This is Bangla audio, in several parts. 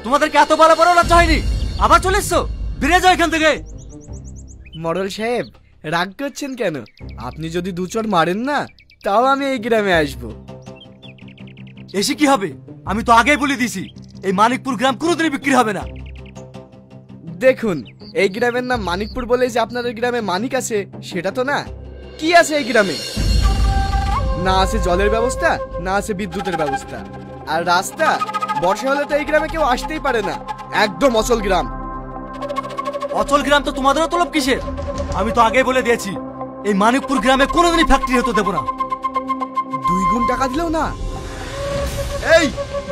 তোমাদেরকে এত বড় বড় লজ্জা হয়নি? আবার চলে এসছো? বেরিয়ে যাও এখান থেকে। মডেল সাহেব রাগ করছেন কেন? আপনি যদি দু চড় মারেন না তাও আমি এই গ্রামে আসবো। এসে কি হবে? আমি তো আগেই বলে দিয়েছি এই মানিকপুর গ্রাম কোনোদিনই বিক্রি হবে না। দেখুন, এই গ্রামের নাম মানিকপুর বলে যে আপনাদের গ্রামে মানিক আছে সেটা তো না। কি আছে এই গ্রামে? না আছে জলের ব্যবস্থা, না আছে বিদ্যুতের ব্যবস্থা, আর রাস্তা বর্ষা হলে তো এই গ্রামে কেউ আসতেই পারে না। একদম অচল গ্রাম। অচল গ্রাম তো তোমাদেরও তলব কিসের? আমি তো আগেই বলে দিয়েছি এই মানিকপুর গ্রামে কোনোদিনই ফ্যাক্টরি হতে দেবো না। 2 গুণ টাকা দিলেও না? এই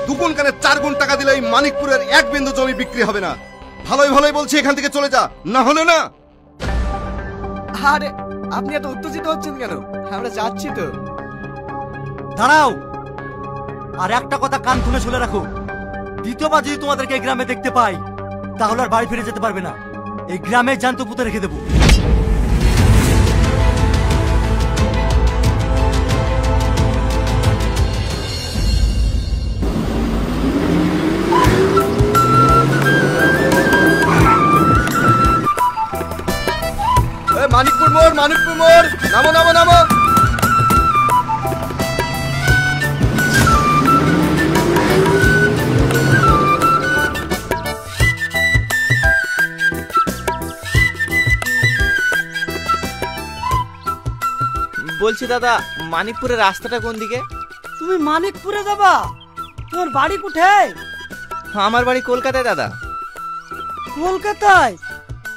2 গুণ কেন 4 গুণ টাকা দিলে এই মানিকপুরের 1 বিন্দু জমি বিক্রি হবে না। ভালোই ভালোই বলছি এখান থেকে চলে যা, না হলে না। আরে আপনি এত উত্তেজিত হচ্ছেন কেন? আমরা যাচ্ছি তো। দাঁড়াও, আর একটা কথা কান খুলে শুনে রাখো। দ্বিতীয়বার যদি তোমাদেরকে এই গ্রামে দেখতে পাই তাহলে আর বাড়ি ফিরে যেতে পারবে না। এই গ্রামে জ্যান্ত পুঁতে রেখে দেবো। মানিকপুর মোড়, মানিকপুর মোড়, নামো নামো নামো। বলছি দাদা, মানিকপুরের রাস্তাটা কোন দিকে? তুমি মানিকপুরে যাবা? তোমার বাড়ি কোথায়? আমার বাড়ি কলকাতায় দাদা। কলকাতায়?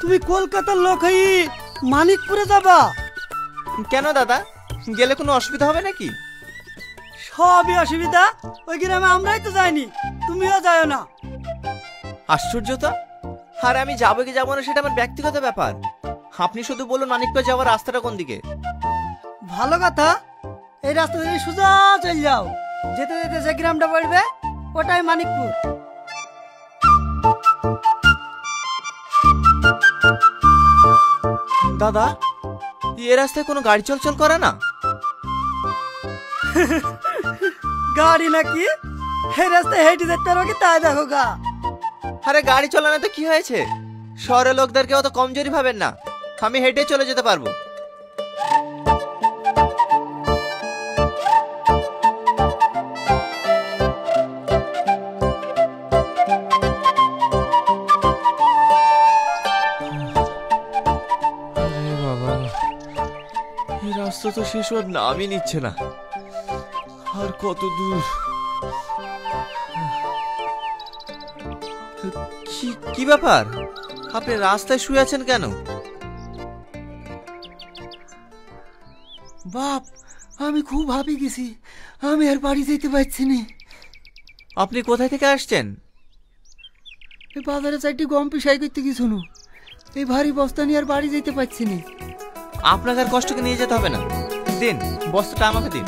তুমি কলকাতার লোক হই মানিকপুরে যাবা? কেন দাদা, গেলে কোনো অসুবিধা হবে নাকি? সবই অসুবিধা। ওই গ্রামে আমরাই তো যাইনি, তুমিও যাও না। আশ্চর্য তো। আর আমি যাবো কি যাবো না সেটা আমার ব্যক্তিগত ব্যাপার। আপনি শুধু বলুন মানিকপুর যাওয়ার রাস্তাটা কোন দিকে। ভালো কথা, এই রাস্তা দিয়ে সোজা চলে যাও। যেতে যেতে যে গ্রামটা পড়বে ওটাই মানিকপুর। দাদা, এ রাস্তায় কোনো গাড়ি চলাচল করে না? গাড়ি নাকি? এই রাস্তায় হেঁটে যেতে পারো কি তাই দেখো গা। আরে গাড়ি চালানো তো কি হয়েছে? শহরের লোকদেরকে অত কমজোরি ভাবেন না। আমি হেঁটে চলে যেতে পারবো। রাস্তা তো শেষ হওয়ার নামই নিচ্ছে না। আর কত দূর? কি ব্যাপার, আপনি রাস্তায় শুয়ে আছেন কেন? বাপ, আমি খুব ভাবি গেছি, আমি আর বাড়ি যেতে পারছি না। আপনি কোথায় থেকে আসছেন? এই বাজারে 4টি গম পিসাই করতে গেছি। এই ভারী বস্তা নিয়ে আর বাড়ি যেতে পারছি না। আপনাকে আর কষ্টকে নিয়ে যেতে হবে না। দিন, বস্তাটা আমাকে দিন।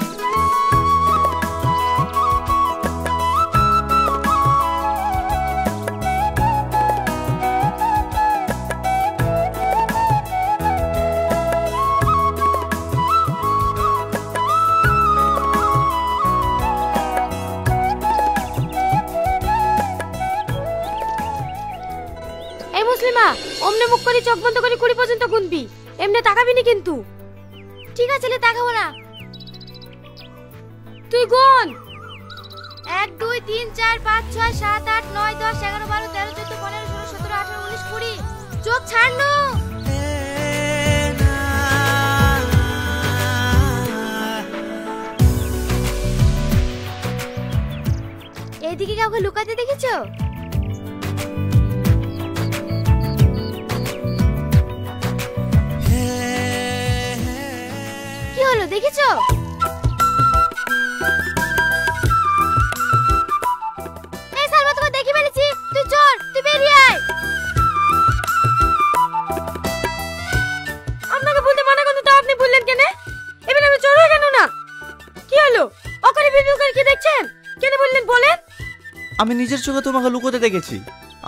এই মুসলিমা, অমনে মুখ করে চোখ বন্ধ করে 20 পর্যন্ত গুনবি। এমনি তাকাবি না কিন্তু। ঠিক আছে, লে তাকাবো না। তুই গুন। 1 2 3 4 5 6 7 8 9 10 11 12 13 14 15 16 17 18 19 20। চোখ ছাড় নো। এইদিকে কাউকে লুকাতে দেখেছো? কি হলো, দেখেছো? এই সালমা, তোকে দেখি ফেলেছি। তুই চোর, তুই বেরিয়ে আয়। আপনাকে বলতে মানা করতে তো আপনি বললেন কেন? এবার আমি চোর হয়ে কেন না? কি হলো? ওখানে ভিডিও করে কি দেখছেন? কেন বললেন বলেন? আমি নিজের চোখে তোমাকে লুকোতে দেখেছি,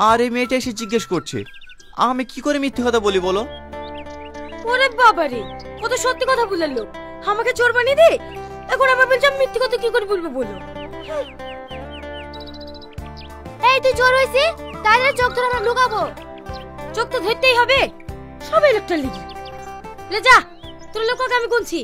আর এই মেয়েটা এসে জিজ্ঞেস করছে আমি কি করে মিথ্যে কথা বলি বলো? ওরে বাবারে, ও তো সত্যি কথা বলার লোক, আমাকে চোর বানিয়ে দে। এখন আমার বলছে আমি মিথ্যে কথা কি করে বলবো বলো? এই তুই চোর হইছিস, তাহলে চোখ ধরে আমরা লুকাবো। চোখ তো ধরতেই হবে, সবাই লোকটার লিগি। লে যা, তোর লোককে আমি গুনছি।